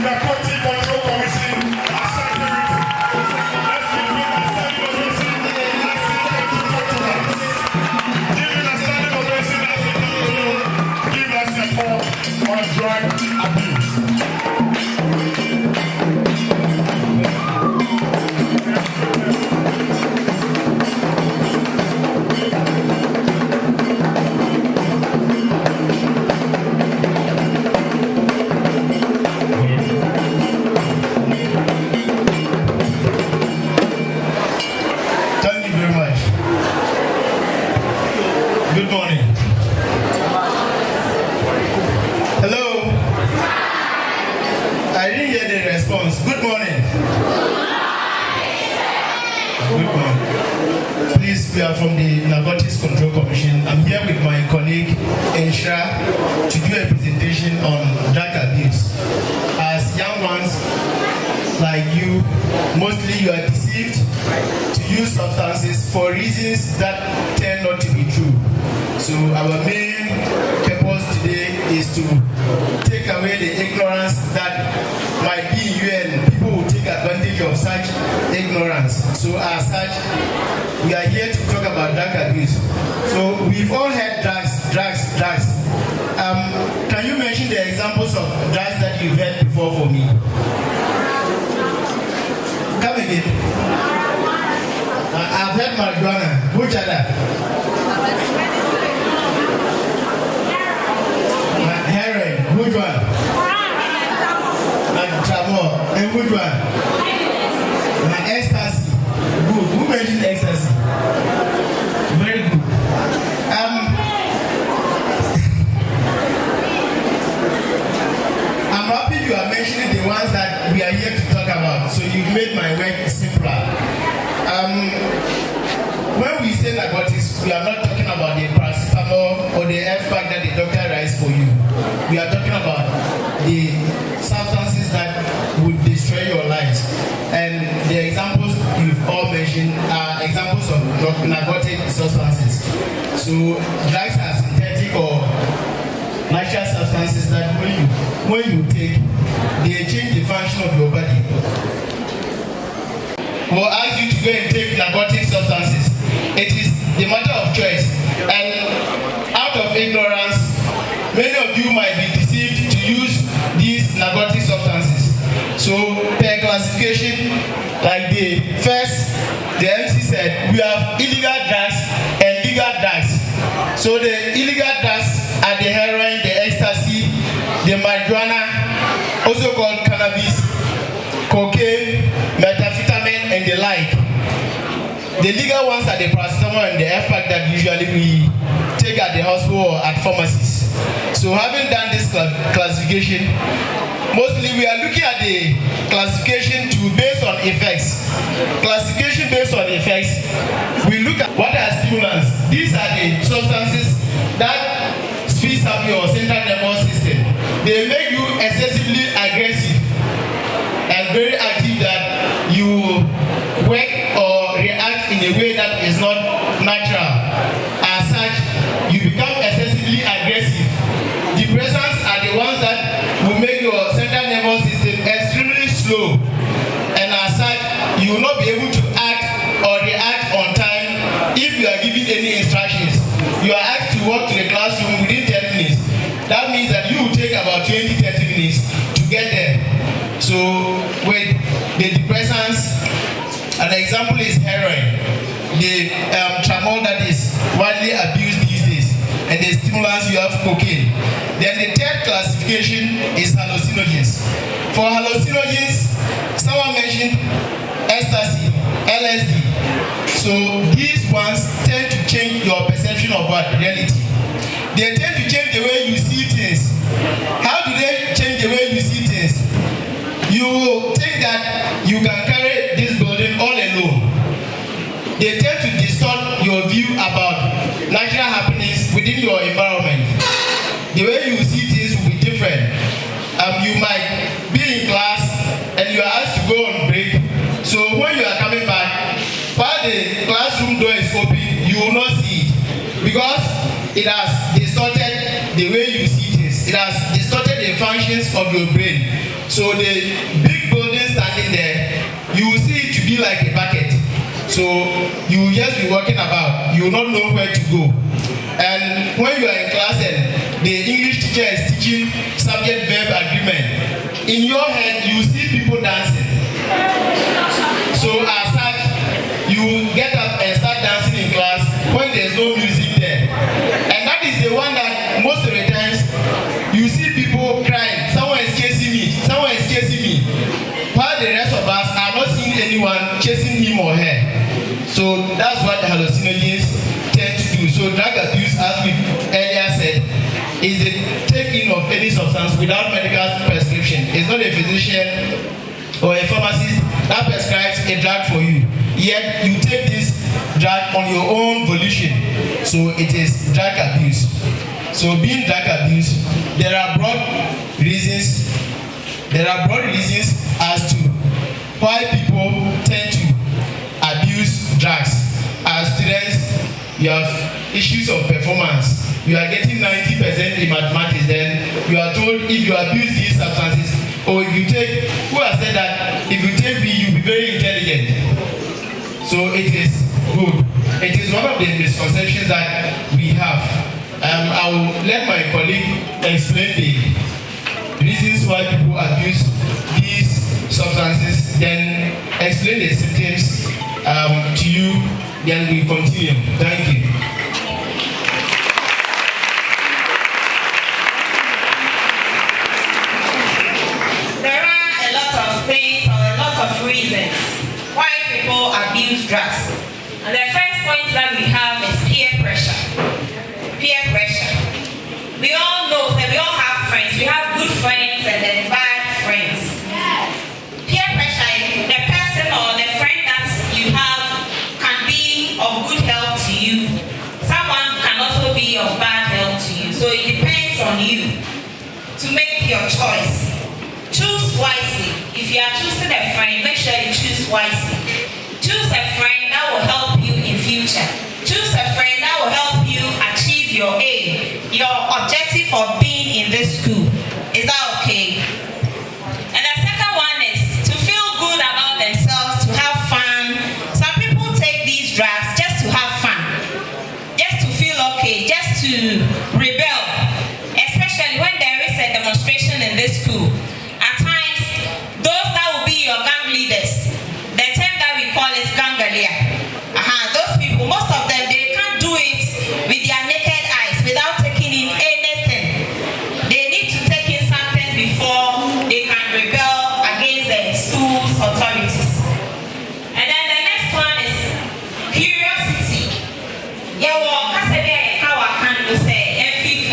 Narcotic Control Commission on drug abuse. Thank you very much. Good morning. Hello. I didn't hear the response. Good morning. Good morning. Please, we are from the Narcotics Control Commission. I'm here with my colleague, Ensha, to do a presentation on drug abuse. As young ones like you, mostly you are deceived to use substances for reasons that tend not to be true. So our main purpose today is to take away the ignorance that might be in you, and people will take advantage of such ignorance. So as such, we are here to talk about drug abuse. So we've all heard drugs. Can you mention the examples of drugs that you've heard before for me? Come again. I've heard marijuana. Which other? Heroin. Which one? Tramor. And which one? Ecstasy. Good. Who mentioned ecstasy? Very good. I'm happy you are mentioning the ones that we are here to talk about. So you've made my work simpler. When we say narcotics, we are not talking about the paracetamol or the F-pack that the doctor writes for you. We are talking about the substances that would destroy your lives. And the examples you've all mentioned are examples of narcotic substances. So drugs are synthetic or natural substances that when you take, they change the function of your body. We'll ask you to go and take narcotic substances. It is the matter of choice. And out of ignorance, many of you might be deceived to use these narcotic substances. So per classification, like the MC said, we have illegal drugs and legal drugs. So the illegal drugs are the heroin, the ecstasy, the marijuana, also called cannabis, cocaine, methamphetamine, and the like. The legal ones are the paracetamol and the F-pack that usually we take at the hospital or at pharmacies. So having done this classification, mostly we are looking at the classification based on effects. Classification based on effects, we look at what are stimulants. These are the substances that speeds up your central nervous system. They make you excessively aggressive and very active, that you work or react in a way that is not natural. As such, you become excessively aggressive. Depressants are the ones that will make your central nervous system extremely slow, and as such, you will not be able to act or react on time if you are given any instructions. You are asked to walk to the classroom within 10 minutes. That means that you will take about 20-30 minutes to get there. So with the depressants, an example is heroin, the tramol that is widely abused these days, and the stimulants you have cocaine. Then the third classification is hallucinogens. For hallucinogens, someone mentioned ecstasy, LSD. So these ones tend to change your perception of what reality. They tend to change the way you see things. How do they change the way you see things? You think that you can carry this building all alone. They tend to distort your view about natural happenings within your environment. The way you see things will be different. You might be in class and you are asked to go on break. So when you are coming back, while the classroom door is open, you will not see it, because it has distorted the way you see things. It has distorted the functions of your brain. So the big building standing there, you will see it to be like a bucket. So you will just be walking about. You will not know where to go. And when you are in class and the English teacher is teaching subject-verb agreement, in your head you will see people dancing. So as such, you will get up and start dancing in class when there is no music there. And that is the one that most of the times you see people crying. Someone is chasing me. Someone is chasing me. While the rest of us are not seeing anyone chasing him or her. So that's what the hallucinogens tend to do. So drug abuse, as we earlier said, is the taking of any substance without medical prescription. It's not a physician or a pharmacist that prescribes a drug for you. Yet you take this drug on your own volition. So it is drug abuse. So being drug abuse, there are broad reasons. There are broad reasons as to why people tend to abuse drugs. As students, you have issues of performance. You are getting 90% in mathematics, then you are told if you abuse these substances, or if you take, who has said that if you take weed, you'll be very intelligent. So it is good. It is one of the misconceptions that we have. I will let my colleague explain the reasons why people abuse these substances, then explain the symptoms to you, then we continue. Thank you. There are a lot of things or a lot of reasons why people abuse drugs. And the first point that we have is peer pressure. Peer pressure. We all know that we all have friends. We have good friends and then bad friends. Peer pressure is the person or the friend that you have can be of good health to you. Someone can also be of bad health to you. So it depends on you to make your choice. Choose wisely. If you are choosing a friend, make sure you choose wisely. Choose a friend that will help you in future. Choose a friend that will help you achieve your aim, your objective of being in this school. Is that okay? And the second one is to feel good about themselves, to have fun. Some people take these drugs just to have fun, just to feel okay, just to rebel, especially when there is a demonstration in this school. At times, those that will be your gang leaders, the term that we call is gangalia. Those people, most of them, they can't do it with their naked eyes without taking in anything. They need to take in something before they can rebel against the school's authorities. And then the next one is curiosity. Yeah, well, how I can say every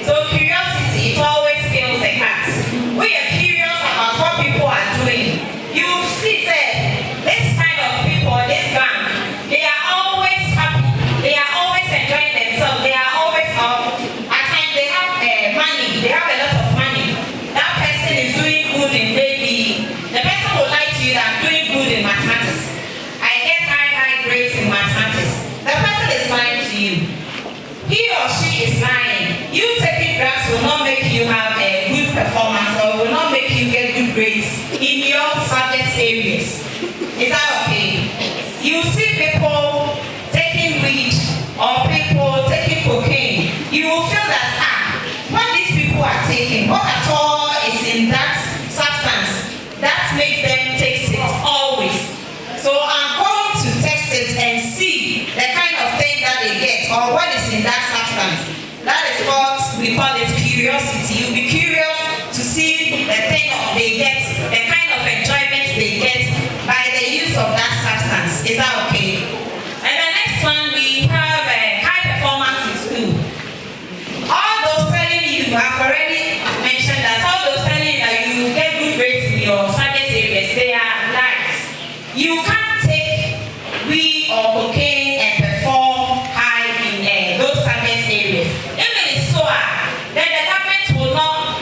so curiosity, it always kills the cat. We are curious about what people are doing. You see, this kind of people, this gang, they are always happy. They are always enjoying themselves. They are always at times they have money. They have a lot of money. That person is doing good in maybe the person will lie to you that I'm doing good in mathematics. I get high grades in mathematics. The person is lying to you. He or she is lying. You taking drugs will not make you have a good performance or will not make you get good grades in your subject areas. Is that okay? You see people taking weed or people taking cocaine, you will feel that, what these people are taking, what at all is in that substance that makes them taste it always. So I'm going to test it and see the kind of thing that they get or what is in that substance. That is what we call it curiosity. You'll be curious to see the thing they get, the kind of enjoyment they get by the use of that substance. Is that okay? And the next one, we have high performance in school. All those telling you, I've already mentioned that, all those telling you that you get good grades in your subject areas, they are lies. You can't take weed or cocaine and perform high in those subject areas. Even it's so hard, then the government will not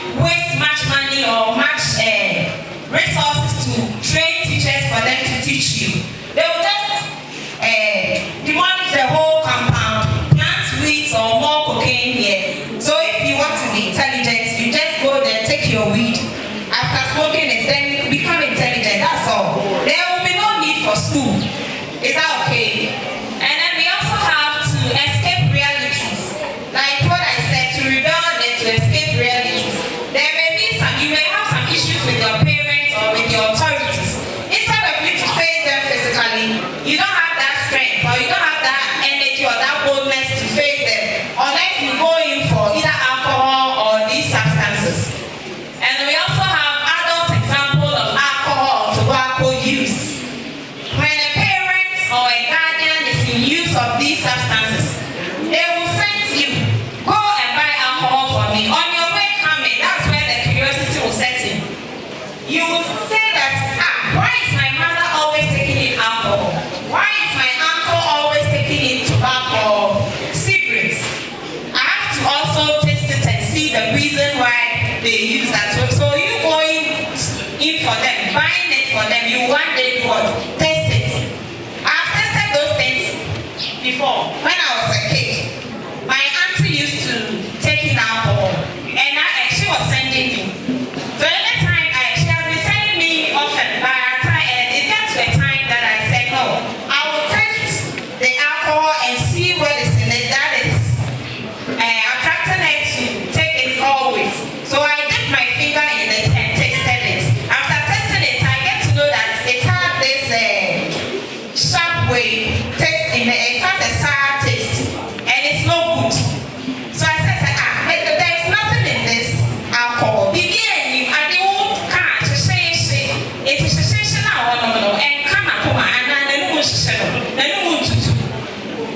one of them, and come up and then who settle, then who to do.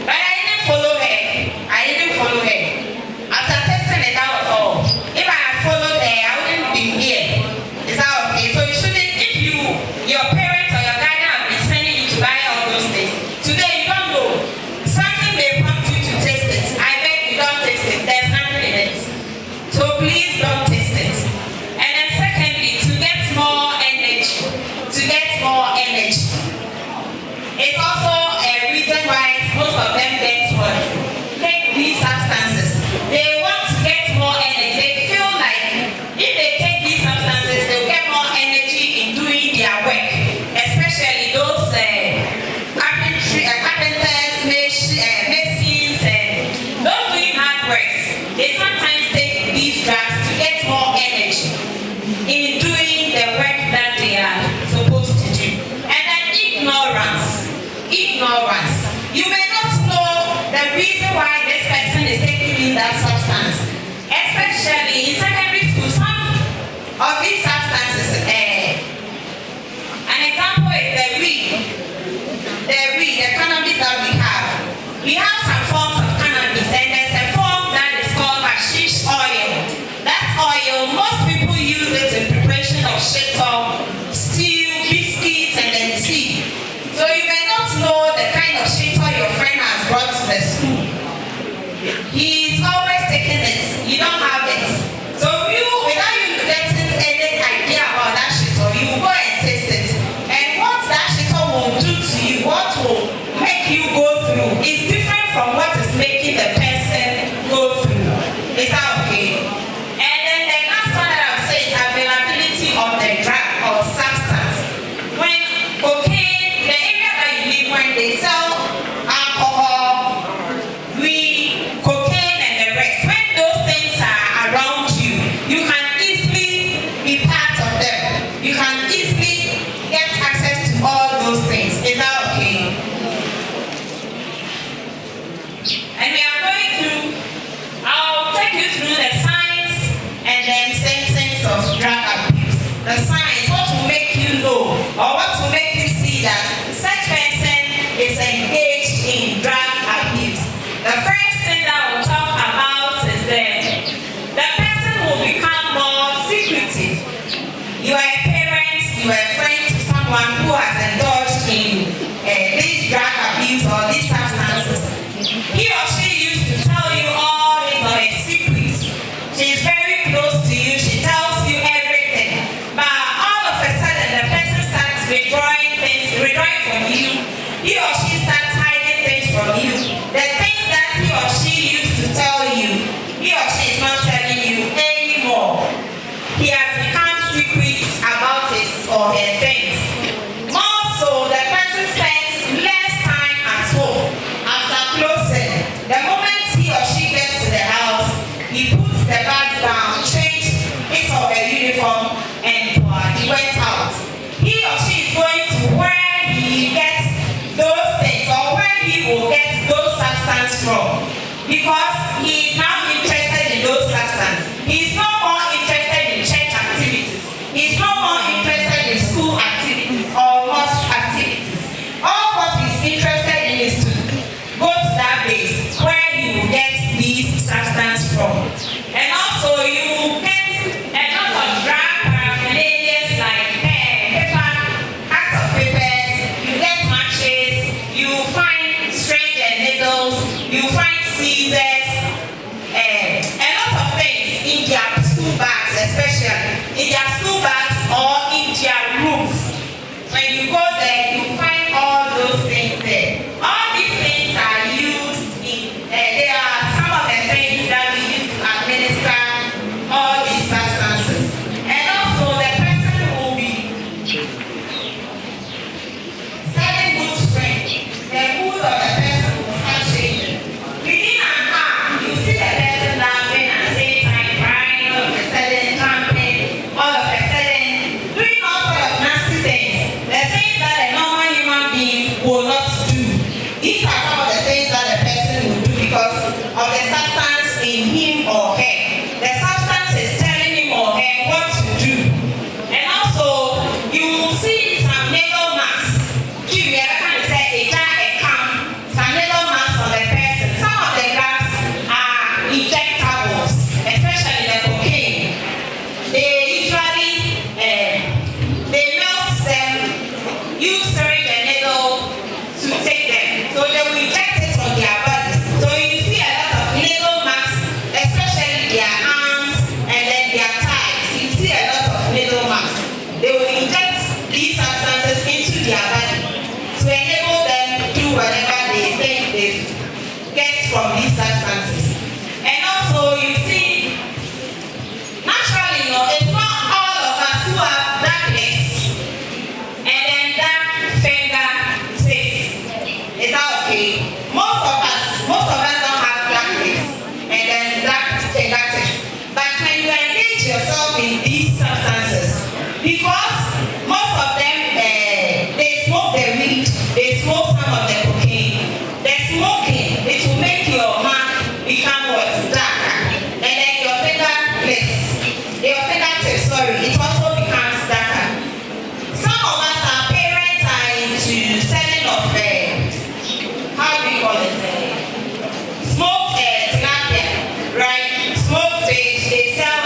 But I didn't follow her. After testing it out all, if I had followed her, I wouldn't be here. Is that okay? So you shouldn't, if your parents or your guardian have been sending you to buy all those things, today you don't know. Something may prompt you to taste it. I beg you don't taste it. There's nothing in it. So please don't taste it. And then secondly, to get more energy. It's also a reason why most of them get what? Take these substances. They want to get more energy. They feel like if they take these substances, they'll get more energy in doing their work. Especially those carpenters, masons, and those doing hard works. They sometimes take these drugs to get more energy in doing the work that they are supposed to do. And then ignorance. You may not know the reason why this person is taking in that substance. Especially in secondary school, some of these substances, an example is the cannabis that we have. We have some forms of cannabis, and there's a form that is called hashish oil. That oil, most people use it in preparation of shito, stew, biscuits, and then tea. So you may not know the kind of shito your friend has brought to the school. He's always taking it. You don't have it. So without you getting any idea about that shito, you go and taste it. And what that shito will do to you, what will make you go through, is different from what is making the person go through. Is that okay? And then the last one that I would say is availability of the drug or substance. When cocaine, the area that you live, when they sell alcohol, cocaine and the rest, when those things are around you, you can easily be part of them. You can easily get access to all those things. Is that okay? And we are going through, I'll take you through the signs and then symptoms of drug abuse. The signs, what will make you know, or what will make you see that such person is engaged in drug abuse. The first thing that we'll talk about is the person will become more secretive. You are a parent, you are a friend to someone who has indulged in this drug abuse or these substances. He or she used to tell you all his or her secrets. She is very close to you, she tells you everything. But all of a sudden, the person starts withdrawing from you. He or she starts hiding things from you. The things that he or she used to tell you, he or she is not telling you anymore. He has become secret about his or her things. More so, the person spends less time at home after closing. The moment he or she gets to the house, he puts the bag down, changes his or her uniform, and he went out. He or she is going to where he gets those from these substances. And also, you see, naturally, it's not all of us who have dark lips and then dark fingertips. Is that okay? Most of us don't have black lips and then dark fingertips. But when you engage yourself in these substances, because most of them, they smoke the weed, they smoke some of the cocaine. The smoking, it will make your hand become what? Darker. And then your fingertips, it also becomes darker. Some of us, our parents are into selling of, how do you call it? Smoked tilapia, right? Smoked fish, they sell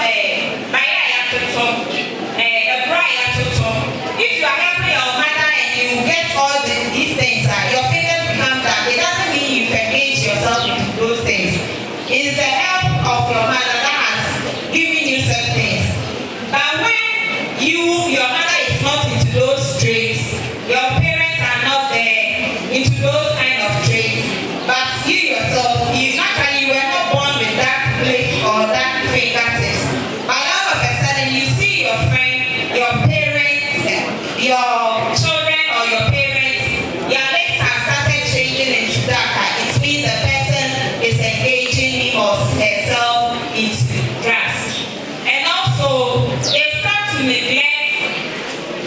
if you are helping your mother and you get all these things, your fingers become dark. It doesn't mean you've engaged yourself into those things. It is the help of your mother that has given you certain things. But when your mother is not into those traits, your parents are not there into those kind of traits, but you yourself, naturally you were not born with dark lips or dark fingertips. But all of a sudden you see your friend, your parents, your children or your parents, your lips have started changing into darker. It means the person is engaging him or herself into drugs. And also, they start to neglect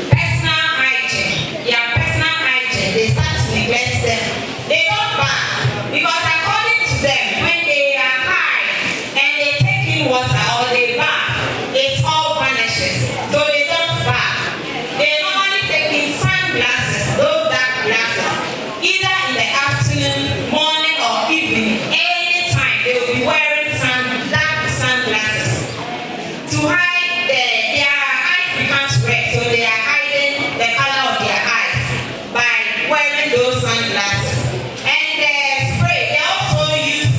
personal hygiene. Their personal hygiene, they start to neglect them. They don't bath because according to them, when they are high and they take in water or they bath, it all vanishes. So they don't bath. They normally take in sunglasses, those dark glasses, either in the afternoon, morning, or evening. Anytime they will be wearing dark sunglasses to hide their eyes becomes red, so they are hiding the color of their eyes by wearing those sunglasses. And the spray, they also use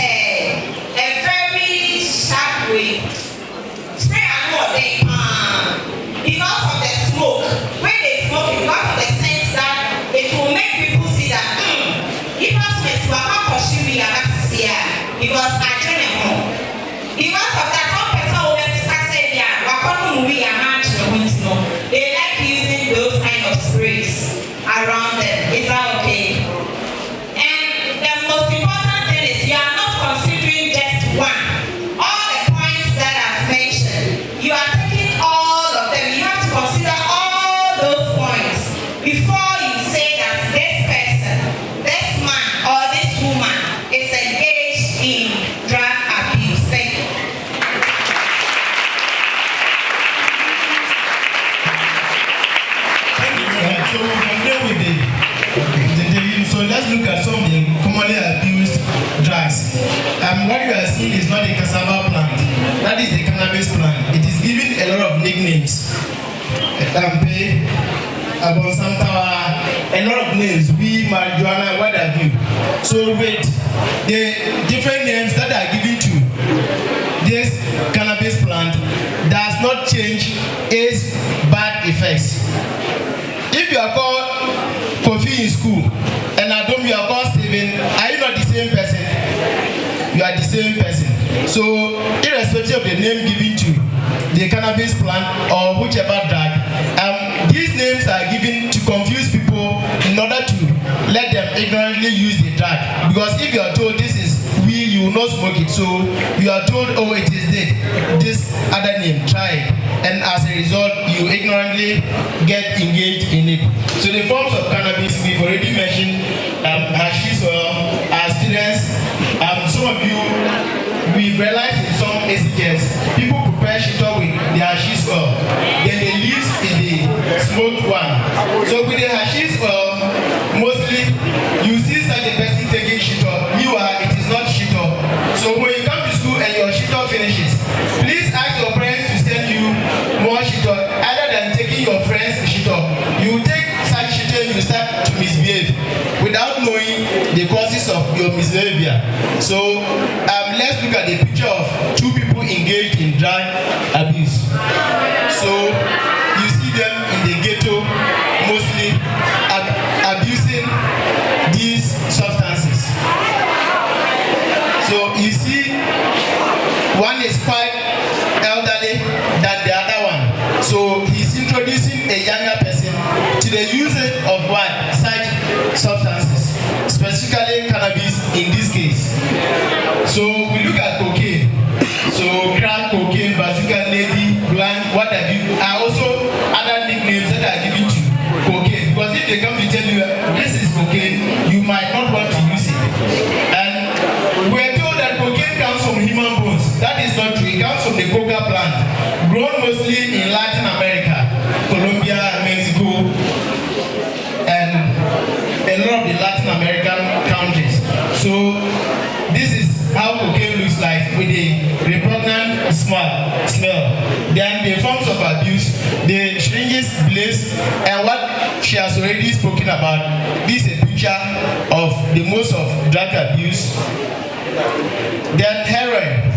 a very sharp way. Spray and what they because of the smoke. When they smoke, because of the sense that it will make people see that if I smoke, because I don't know. Because of that, one person will let us say, they like using those kind of sprays around them. Is that okay? And the most important thing is you are not considering just one. All the points that I've mentioned, you are taking all of them. You have to consider all those points before you say that this person, this man or this woman is engaged in drug abuse. Thank you. So we continue with so let's look at some of the commonly abused drugs. What you are seeing is not a cassava plant. That is the cannabis plant. It is given a lot of nicknames. Tampe, Abonsantawa, a lot of names. We, marijuana, what have you. So with the different names that are given to this cannabis plant does not change its bad effects. If you are called Kofi in school and Adam you are called Steven, are you not the same person? You are the same person. So irrespective of the name given to the cannabis plant or whichever drug, these names are given to confuse people in order to let them ignorantly use the drug. Because if you are told this is weed, you will not smoke it. So you are told, oh, it is this other name, try it. And as a result, you ignorantly get engaged in it. So the forms of cannabis, we've already mentioned hashish oil. As students, some of you, we've realized in some SHS, people prepare shito with the hashish oil. Then the leaves is the smoked one. So with the hashish oil, mostly you see such a person taking shito. Meanwhile, it is not shito. So when you come to school and your shito finishes, please ask your parents to send you more shito. Other than taking your friends shito, you take such shito and you start to misbehave without knowing the causes of your misbehavior. So let's look at the picture of two people engaged in drug abuse. So you see them in the ghetto, mostly abusing these substances. the usage of what? Such substances, specifically cannabis in this case. So we look at cocaine. So crack cocaine, bazooka lady, blank, what have you, are also other nicknames that are given to cocaine. Because if they come to tell you this is cocaine, you might not want to use it. And we're told that cocaine comes from human bones. That is not true. It comes from the coca plant, grown mostly in Latin America, Colombia, Mexico, and a lot of the Latin American countries. So this is how cocaine looks like with a repugnant smell. Then the forms of abuse, the syringes, blaze, and what she has already spoken about. This is a picture of the most of drug abuse. Then heroin,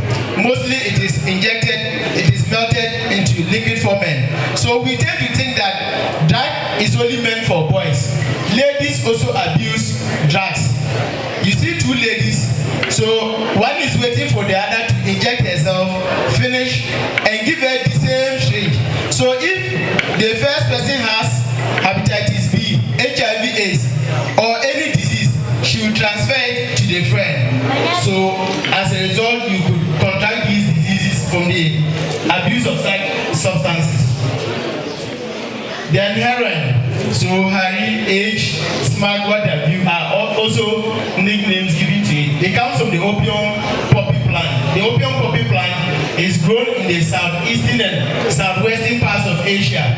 mostly it is injected, it is melted into liquid form. So we tend to think that drug is only meant for boys. Ladies also abuse drugs. You see two ladies, so one is waiting for the other to inject herself, finish, and give her the same syringe. So if the first person has hepatitis B, HIV/AIDS, or any disease, she will transfer it to the friend. So as a result, you could contract these diseases from the abuse of such substances. Then heroin, so Harry, H, Smart, what have you, are also nicknames given to it. They come from the opium poppy plant. The opium poppy plant is grown in the southeastern and southwestern parts of Asia.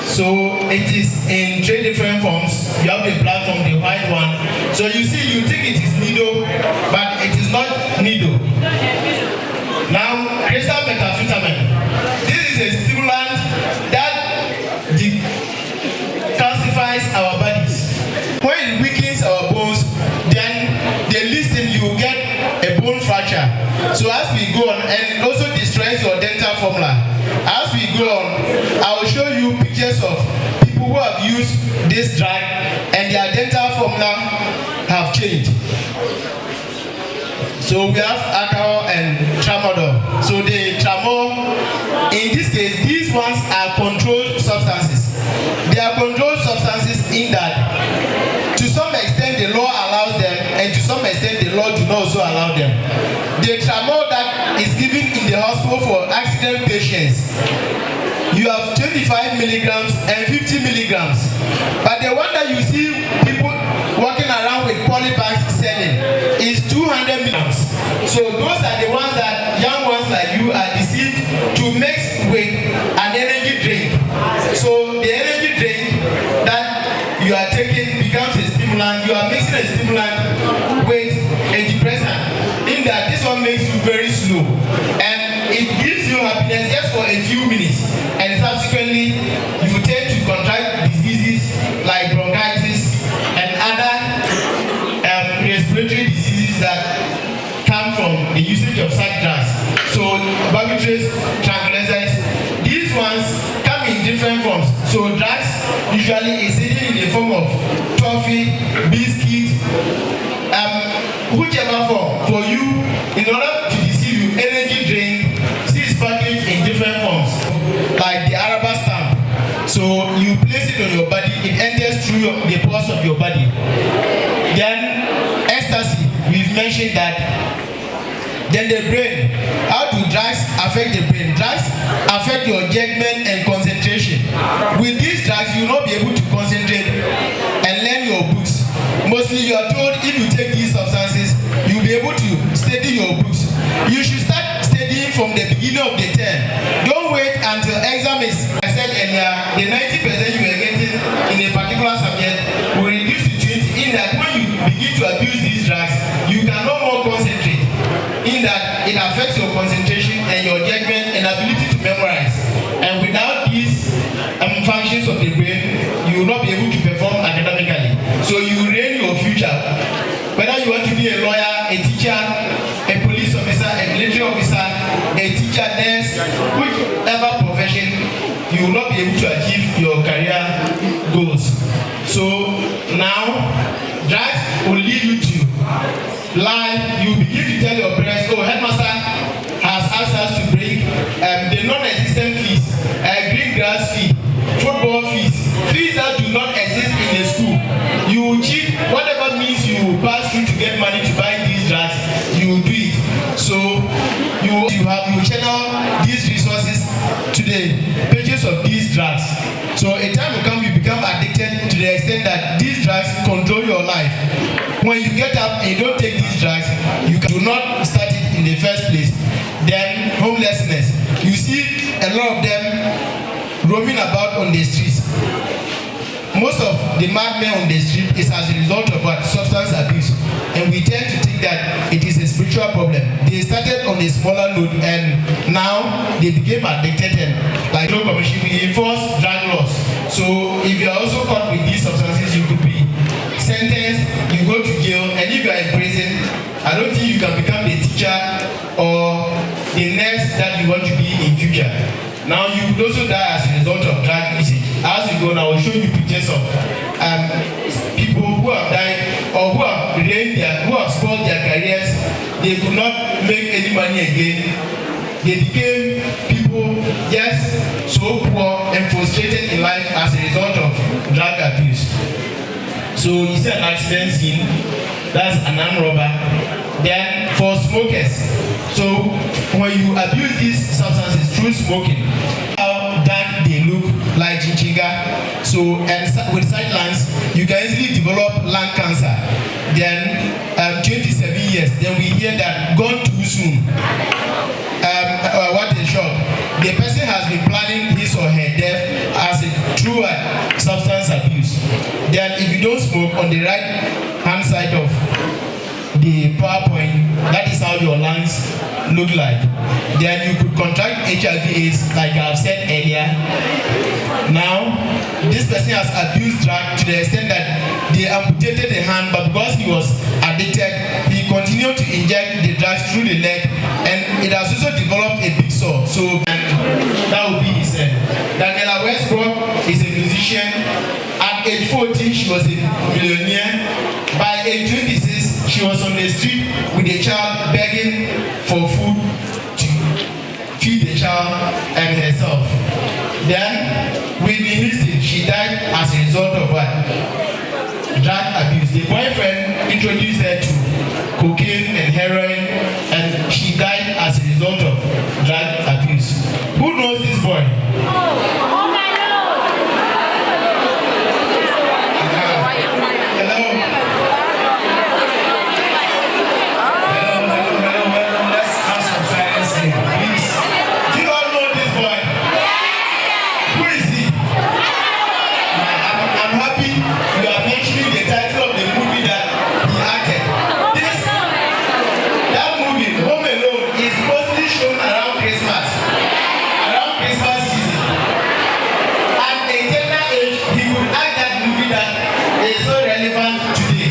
So it is in 3 different forms. You have the black one, the white one. So you see, you think it is needle, but it is not needle. Now, crystal methamphetamine. This is a stimulant that calcifies our bodies. When it weakens our bones, then the listen you will get a bone fracture. So as we go on, and it also destroys your dental formula. As we go on, I will show you pictures of people who have used this drug and their dental formula have changed. So we have alcohol and tramadol. So the tramadol, in this case, these ones are controlled substances. They are controlled substances in that, to some extent, the law allows them, and to some extent, the law do not also allow them. The tramadol that is given in the hospital for accident patients, you have 25 milligrams and 50 milligrams. But the one that you see people walking around with polybags selling is 200 milligrams. So those are the ones that young ones like you are deceived to mix with an energy drink. So the energy drink that you are taking becomes a stimulant. You are mixing a stimulant with a depressant. In that this one makes you very slow. And it gives you happiness just for a few minutes. And subsequently, you tend to contract diseases like bronchitis and other respiratory diseases that come from the usage of such drugs. So barbiturates, tranquilizers, these ones come in different forms. So drugs usually is hidden in the form of toffee, biscuit, whichever form. For you, in order to deceive you, energy drink, see is packaged in different forms, like the Araba stamp. So you place it on your body, it enters through the pores of your body. Then ecstasy, we've mentioned that. Then the brain. How do drugs affect the brain? Drugs affect your judgment and concentration. With these drugs, you will not be able to concentrate and learn your books. Mostly you are told if you take these substances, you will be able to study your books. You should start studying from the beginning of the term. Don't wait until exam is. I said earlier, the 90% you are getting in a particular subject will reduce to 20. In that when you begin to abuse these drugs, you can no more concentrate. In that it affects your concentration and your judgment and ability to memorize. And without these functions of the brain, you will not be able to perform academically. So you ruin your future. Whether you want to be a lawyer, a teacher, a police officer, a military officer, a teacher, nurse, whichever profession, you will not be able to achieve your career goals. So now, drugs will lead you to lie. You begin to tell your parents, oh, headmaster has asked us to break the non-existent fees, green grass fee, football fees fees that do not exist in the school. You cheat whatever means you pass through to get money to buy these drugs, you do it. So you channel these resources to the pages of these drugs. So a time will come you become addicted to the extent that these drugs control your life. When you get up and you don't take these drugs, you do not start it in the first place. Then homelessness. You see a lot of them roaming about on the streets. Most of the madmen on the street is as a result of what? Substance abuse. And we tend to think that it is a spiritual problem. They started on a smaller note and now they became addicted, and like no commission, we enforce drug laws. So if you are also caught with these substances, you could be sentenced, you go to jail, and if you are in prison, I don't think you can become the teacher or the nurse that you want to be in future. Now you could also die as a result of drug usage. As we go now, I will show you pictures of people who have died or who have spoiled their careers. They could not make any money again. They became people just so poor and frustrated in life as a result of drug abuse. So you see an accident scene, that's an armed robber. Then for smokers, so when you abuse these substances through smoking, how dark they look like chinchiga. So and with sidelines, you can easily develop lung cancer. Then 27 years, then we hear that gone too soon. What a shock. The person has been planning his or her death as a true substance abuse. Then if you don't smoke, on the right hand side of the PowerPoint, that is how your lungs look like. Then you could contract HIV/AIDS, like I've said earlier. Now, this person has abused drugs to the extent that they amputated the hand, but because he was addicted, he continued to inject the drugs through the leg, and it has also developed a big sore. So that would be his end. Daniela Westbrook is a musician. At age 14, she was a millionaire. By age 26, she was on the street with a child begging for food to feed the child and herself. Then, Whitney Houston, she died as a result of what? Drug abuse. The boyfriend introduced her to cocaine and heroin, and she died as a result of drug abuse. Who knows this boy? Oh my Lord! Hello. Let's have some silence here, please. Do you all know this boy? Who is he? I'm happy you are mentioning the title of the movie that he acted. That movie, Home Alone, is mostly shown around Christmas season. At a tender age, he would act that movie that is so relevant today.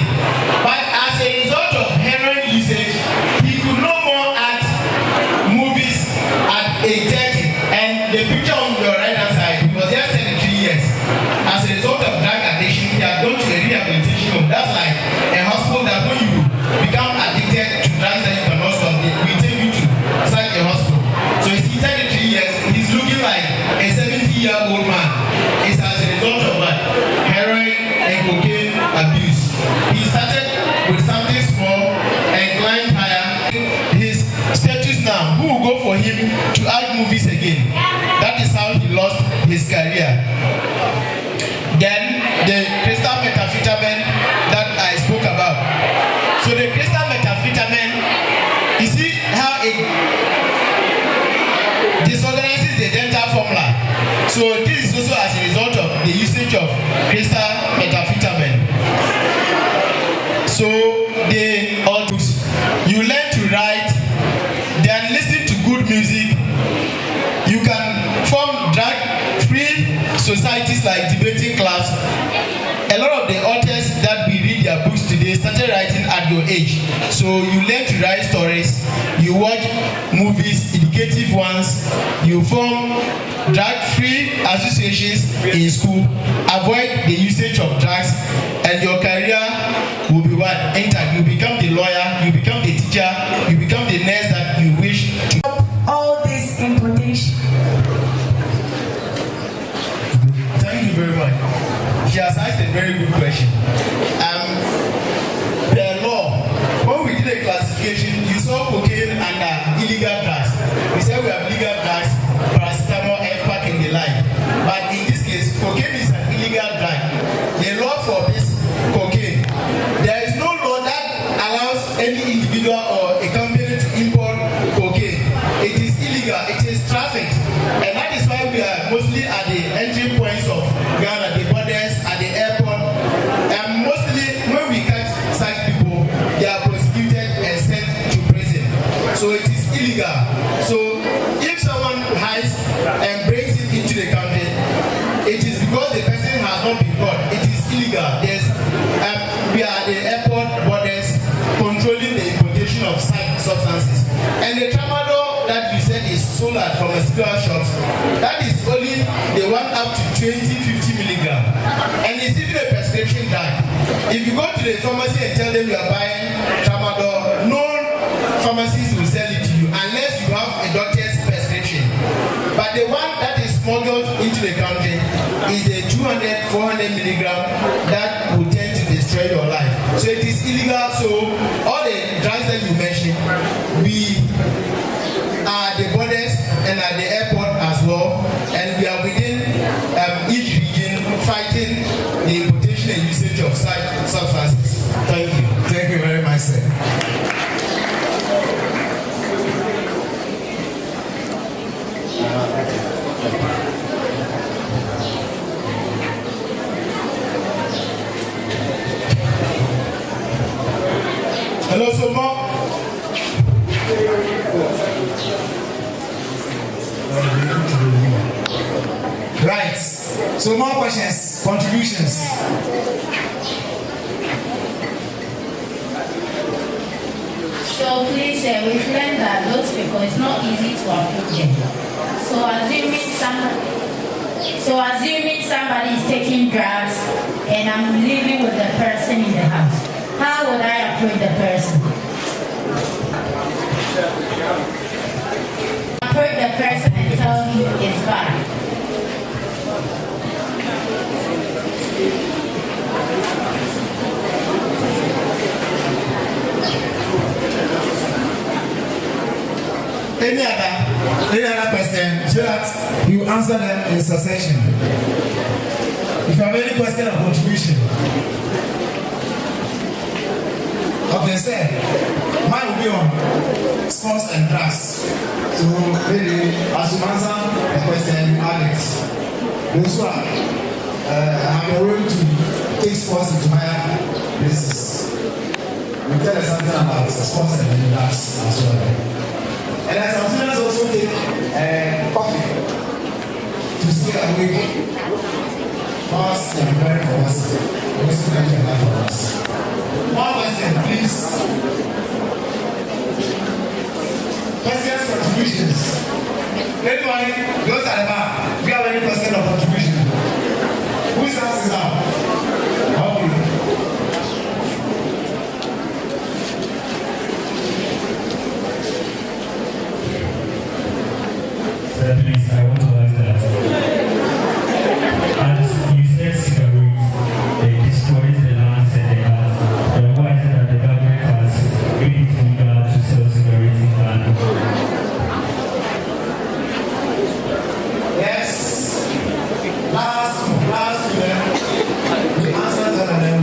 But as a result of heroin usage, he could no more act movies at age 30. And the picture on your right hand side, he was just 33 years. As a result of drug addiction, he had gone to a rehabilitation home. That's like a hospital that when you become addicted to drugs that you cannot stop, we take you to such a hospital. So he's 33 years, he's looking like a 70-year-old man. It's as a result of what? Heroin and cocaine abuse. He started with something small and climbed higher. His status now, who will go for him to act movies again? That is how he lost his career. Then the crystal methamphetamine that I spoke about. So the crystal methamphetamine, you see how it disorganizes the dental formula. So this is also as a result of the usage of crystal methamphetamine. So the all books, you learn to write, then listen to good music. You can form drug-free societies like debating clubs. A lot of the authors that we read their books today started writing at your age. So you learn to write stories, you watch movies, educative ones, you form drug-free associations in school, avoid the usage of drugs, and your career will be what? Intact. You become the lawyer, you become the teacher, you become the nurse that you wish to. All this in potential. Thank you very much. very good question. The law, when we did a classification, you saw cocaine and illegal drugs. We said we have legal drugs, paracetamol, F-pack, and the like. But in this case, cocaine is an illegal drug. The law for this cocaine, there is no law that allows any individual or a company to import cocaine. It is illegal. It is trafficked, and that is why we are mostly at the entry points of Ghana, the borders, at the airport, and mostly when we catch such people, they are prosecuted and sent to prison. So it is illegal. So if someone hides and brings it into the country, it is because the person has not been caught. It is illegal. We are at the airport borders controlling the importation of such substances. And the tramadol that you said is sold at pharmaceutical shops, that is only the one up to 20-50 milligram. And it's even a prescription drug. If you go to the pharmacy and tell them you are buying tramadol, no pharmacist will sell it to you unless you have a doctor's prescription. But the one that is smuggled into the country is the 200-400 milligram that will tend to destroy your life. So it is illegal. So all the drugs that you mentioned, we are at the borders and at the airport as well, and we are within each region fighting the importation and usage of such substances. Thank you. Thank you very much, sir. Hello, Soma. Right. So more questions, contributions. So please, we've learned that those people, it's not easy to approach them. So assuming somebody is taking drugs and I'm living with the person in the house, how would I approach the person? Approach the person and tell him it's bad. Any other question, so that you answer them in succession. If you have any question or contribution. Okay, sir. Mine will be on sports and drugs. So maybe as you answer the question, Alex, those who have a role to take sports into higher places. We tell us something about sports and drugs as well. And as some students also take coffee to stay awake. Fast and prepare for us. Also mention that for us. One question, please. Questions, contributions. Anyone, those at the back, do you have any question or contribution? Who's asking now? Okay. Please, I want to ask that. As you said, cigarettes, they destroy the lands and the earth. Then why is it that the government has made it legal to sell cigarettes in Ghana? Yes. Last year, we answered them.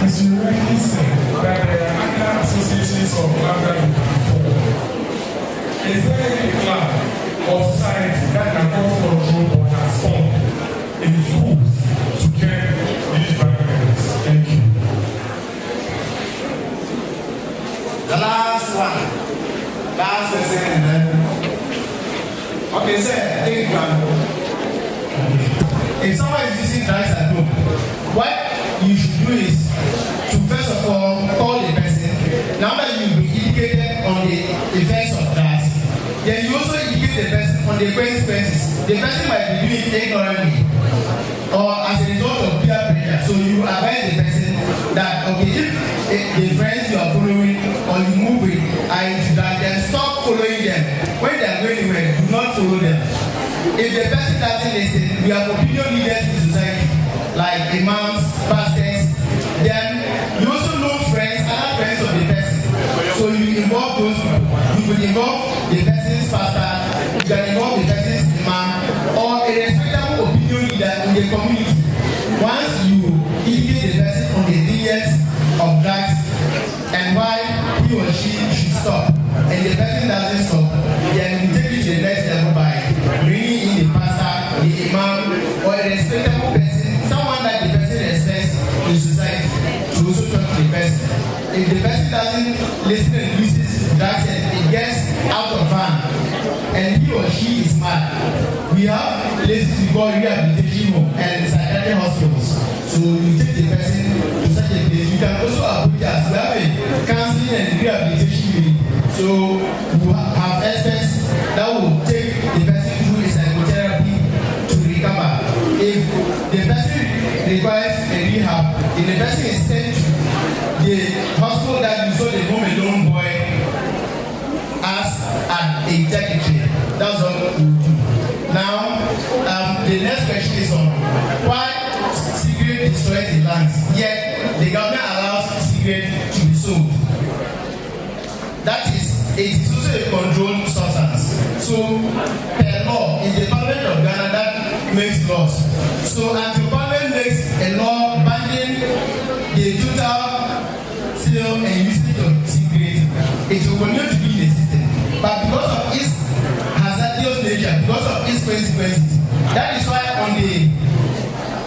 As you rightly said, that there are other associations of other people. Is there any club or society that can control or has formed in schools to get these barriers? Thank you. The last one. Last person and then. Okay, sir, I think you can. If someone is using drugs at home, what you should do is to first of all call the person. Now that you'll be educated on the effects of drugs, then you also educate the person on the consequences. The person might be doing it ignorantly or as a result of peer pressure. So you advise the person that okay, if the friends you are following or you move with are into that, then stop following them. When they are going anywhere, do not follow them. If the person doesn't listen, we have opinion leaders in society like imams, pastors. Then you also know friends, other friends of the person. So you involve those people. You could involve the person's pastor, you can involve the person's imam, or a respectable opinion leader in the community. Once you indicate the person on the dangers of drugs and why he or she should stop, and the person doesn't stop, then you take it to the next level by bringing in the pastor, the imam, or a respectable person, someone that the person respects in society, to also talk to the person. If the person doesn't listen and uses drugs and it gets out of hand, and he or she is mad, we have places we call rehabilitation home and psychiatric hospitals. So you take the person to such a place. You can also approach us. We have a counseling and rehabilitation unit. So we have experts that will take the person through a psychotherapy to recover. If the person requires a rehab, if the person is sent to the hospital that you saw the home alone boy as an executive, that's what we do. Now, the next question is on why cigarette destroys the lungs, yet the government allows cigarette to be sold. That is, it is also a controlled substance. So, per law, it's the Parliament of Ghana that makes laws. So, until Parliament makes a law banning the total sale and usage of cigarettes, it will continue to be in the system. But because of its hazardous nature, because of its consequences, that is why on the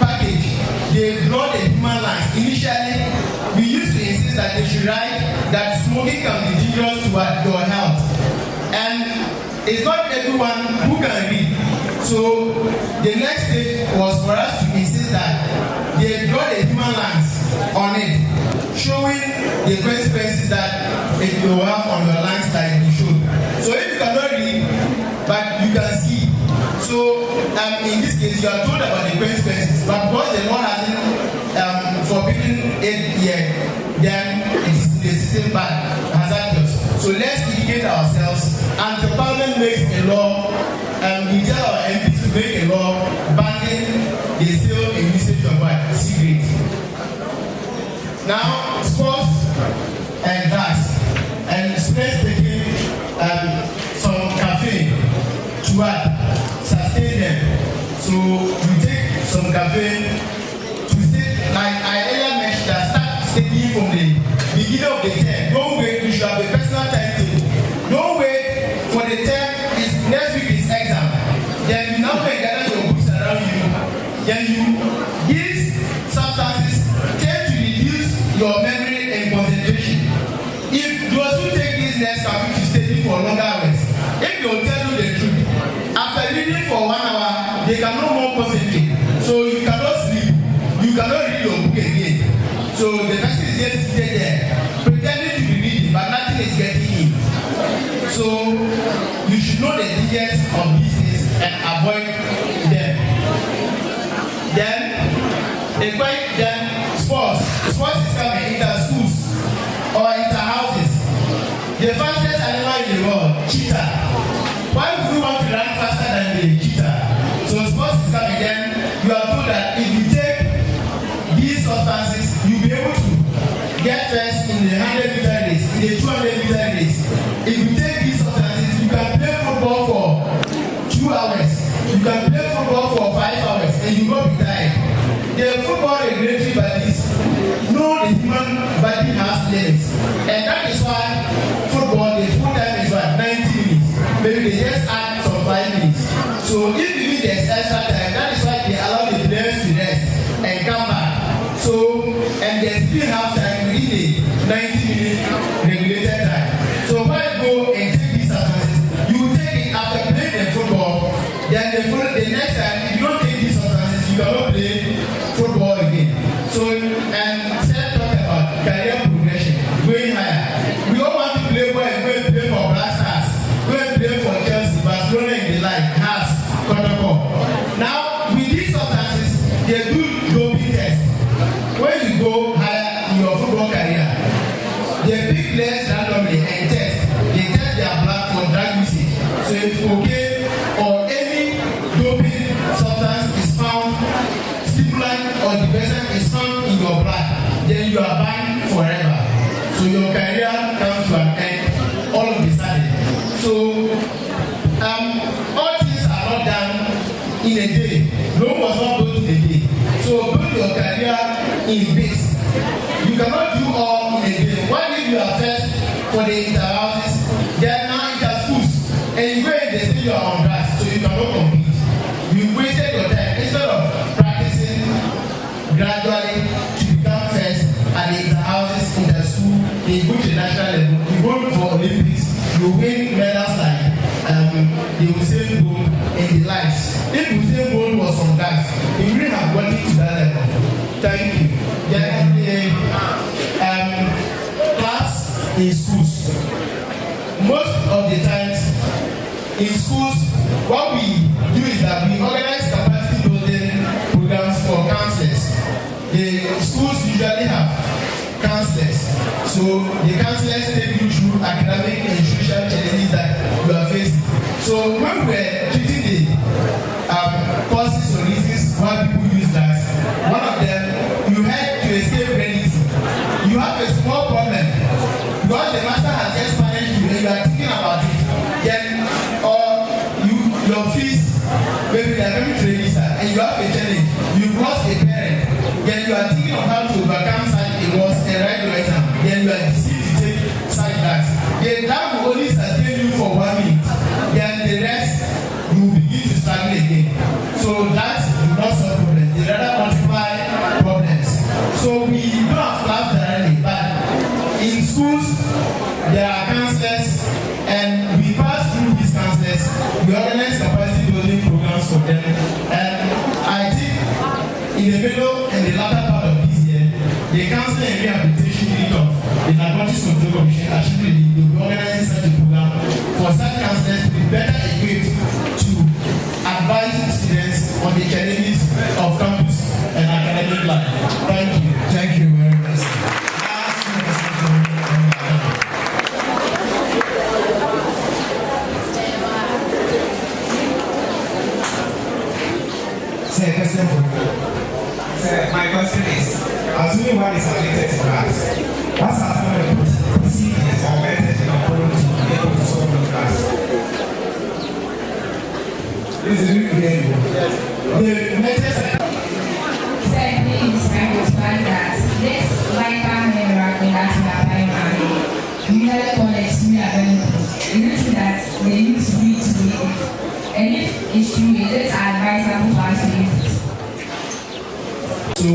package they draw the human lines. Initially, we used to insist that they should write that smoking can be dangerous to your health, and it's not everyone who can read. So the next stage was for us to insist that they draw the human lines on it, showing the consequences that it will have on your lungs like you should. So if you cannot read, but you can see, so in this case you are told about the consequences, but because the law hasn't forbidden it yet, then it is in the system but hazardous. So let's educate ourselves until Parliament makes a law, we tell our MPs to make a law banning the sale and usage of cigarettes. Now, sports and drugs, and students taking some caffeine to sustain them. So you take some caffeine to stay, like I earlier mentioned, that start studying from the beginning of the term. Don't wait, you should have a personal timetable. Don't wait for the term, next week is exam. Then you now gather your books around you. Then you use substances tend to reduce your memory and concentration. If those who take this next caffeine to study for longer hours, if they will tell you the truth, after reading for 1 hour, they can no more concentrate. So you cannot sleep. You cannot read your book again. So the person is just sitting there, pretending to be reading, but nothing is getting in. So you should know the dangers of these things and avoid them. Then sports is coming into schools or into houses. The fastest animal in the world, cheetah. Why would you want to run faster than the cheetah? So sports is coming. Then you are told that if you take these substances, you'll be able to get first in the 100-meter race, in the 200-meter race. If you take these substances, you can play football for 2 hours. You can play football for 5 hours, and you won't be tired. The football regulatory bodies know the human body has limits, and that is why football, the full time is what, 90 minutes. Maybe they just add some 5 minutes. So if you need the extra time, that is why they allow the players to rest and come back. So, and they still have time within the 90-minute regulated time. So why go and take these substances? You will take it after playing the football. Then the next time, if you don't take these substances, you cannot play football again. So, and Seth talked about career progression, going higher. football career. They pick players randomly and test. They test their blood for drug usage. So if cocaine or any doping substance is found, stimulant or depressant is found in your blood, then you are banned forever. So your career comes to an end all of a sudden. So all things are not done in a day. Rome was not built in a day. So build your career in bits. You cannot do all in a day. Why if you are first for the inter-houses, then now inter-schools, and you go and they say you are on grass, so you cannot compete. You wasted your time instead of practicing gradually to become first at the inter-houses, inter-school, then you go to the national level, you go for Olympics, you win medals like the Usain Bolt and the likes. If Usain Bolt was on grass, he wouldn't have gotten to that level. Thank you. Then class in schools. Most of the times in schools, what we do is that we organize capacity building programs for counselors. The schools usually have counselors. So the counselors take you through academic and social challenges that you are facing. So when we were treating the causes or reasons why people use drugs, one of them, you had to escape reality. You have a small problem because the master has just punished you and you are thinking about it. Then, or your fees, maybe they are coming to register and you have a challenge. You lost a parent. Then you are thinking of how to overcome such a loss and write your exam. Then you are deceived to take such drugs. Then that will only sustain you for 1 minute. Then the rest, you will begin to struggle again. So that will not solve problems. They rather multiply problems. So we don't have class directly, but in schools, there are counselors, and we pass through these counselors. We organize capacity building programs for them. And I think in the middle and the latter part of this year, the counseling and rehabilitation unit of the Narcotics Control Commission actually will be organizing such a program for such counselors to be better equipped to advise students on the challenges of campus and academic life. Thank you. Thank you very much. Say a question for me. Sir, my question is, assuming one is addicted to drugs, what's happening with procedures or methods in order to be able to solve the drugs? This is really clear. The methods Certainly, it's time to explain that this vital mineral that we are buying usually called extremely available. It is that they use weed to eat it. And if it's true, it is advisable for us to use it. So,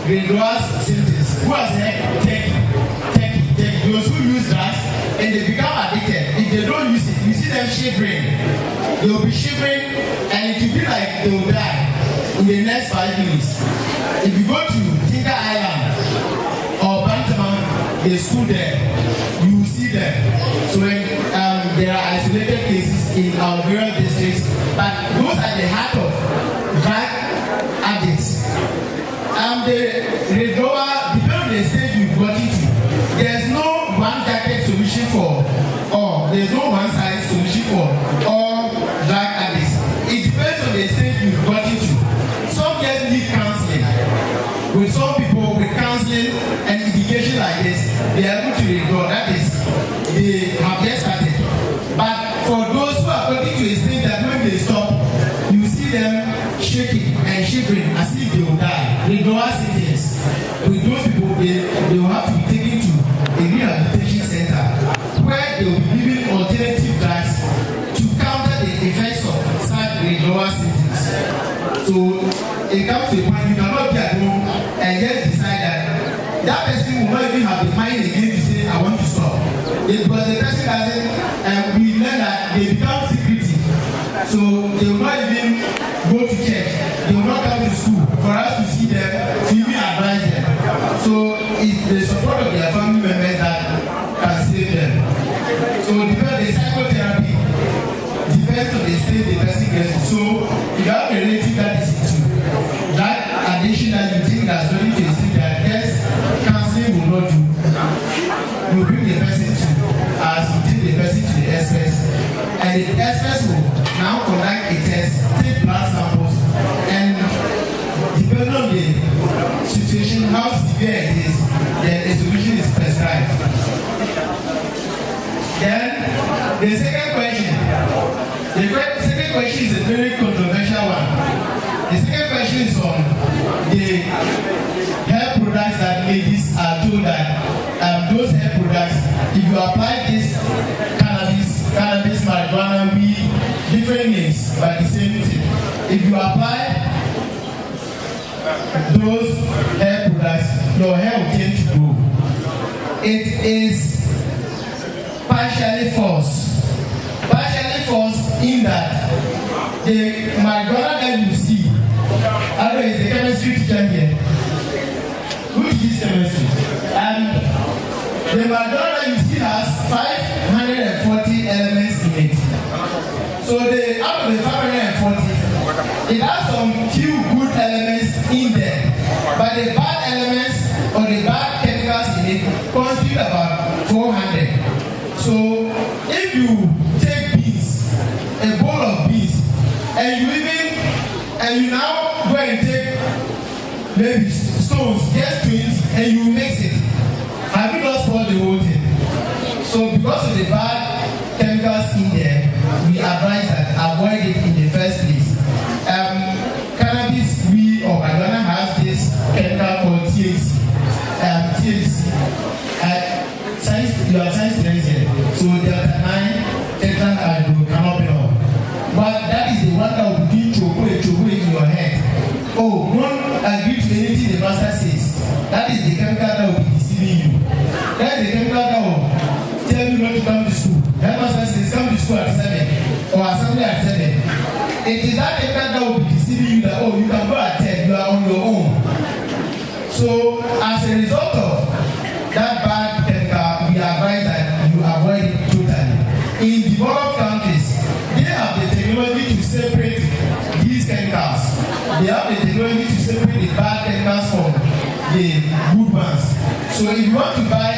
graduate symptoms. Who has take those who use drugs and they become addicted. If they don't use it, you see them shivering. They will be shivering and it will be like they will die in the next 5 minutes. If you go to Tinker Island or Bantaman, the school there, you will see them. So when there are isolated cases in our various districts, but those are the heart of drug addicts. The withdrawal depends on the stage you've got into. There's no one jacket solution for all. There's no one size solution for all drug addicts. It depends on the stage you've got into. Some just need counseling. With some people with counseling and education like this, they are able to withdraw. That is, they have just started. But for those who are getting to a stage that when they stop, you see them shaking and shivering as if they will die. Withdrawal symptoms. With those people, they will have to be taken to a rehabilitation center where they will be given alternative drugs to counter the effects of such withdrawal symptoms. So it comes to a point you cannot be at home and just decide that person will not even have the mind again to say, I want to stop. Because the person doesn't, we learn that they become secretive. So they will not even go to church. They will not come to school for us to see them, to even advise them. So it's the support of their family members that can save them. So the psychotherapy depends on the state the person gets to. So if you have a relative that is into that addiction that you think that's going to see that yes, counseling will not The second question is a very controversial one. The second question is on the hair products that ladies are told that those hair products, if you apply this cannabis, marijuana, weed, different names, but the same thing. If you apply those hair products, your hair will tend to grow. It is partially false. Partially false in that the marijuana that you see, although is the chemistry teacher here, who teaches chemistry, and the marijuana that you see has 540 elements in it. So out of the 540, it has some few good elements in there, but the bad elements or the bad chemicals in it constitute about 400. So if you take beans, a bowl of beans, and you now go and take maybe stones, just 20, and you mix it, have you not spoiled the whole thing? So because of the bad chemicals in there, we advise that avoid it in the first place. Cannabis, or marijuana has this chemical called THC. You are science students here, so delta 9 tetrahydrocannabinol. But that is the one that will be chocolate in your head. Oh, don't agree to anything the master says. That is the chemical that will be deceiving you. That is the chemical that will tell you not to come to school. That master says come to school at 7 or assembly at 7. It is that chemical that will be deceiving you that you can go at 10, you are on your own. So as a result of that bad chemical, we advise that you avoid it totally. In developed countries, they have the technology to separate these chemicals. They have the technology to separate the bad chemicals from the good ones. So if you want to buy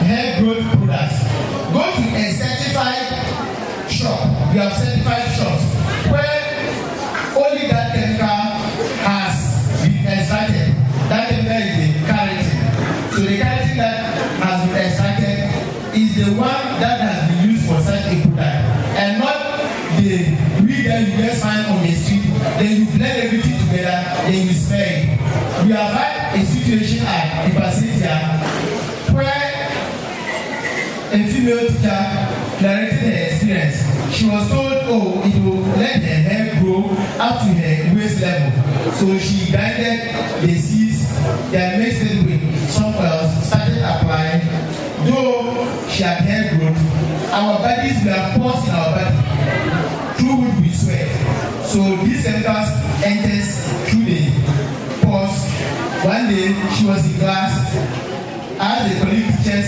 hair growth products, go to a certified shop. We have certified shops where only that chemical has been extracted. That chemical is the keratin. So the keratin that has been extracted is the one that has been used for such a product, and not the weed that you just find on the street. Then you blend everything together, then you spray it. We have had a situation at the facility where a female teacher narrated her experience. She was told, it will let her hair grow up to her waist level. So she grinded the seeds, then mixed it with some oils, started applying. Though she had hair growth, our bodies were pores in our body through which we sweat. So these chemicals enters through the pores. One day she was in class, as the colleague teacher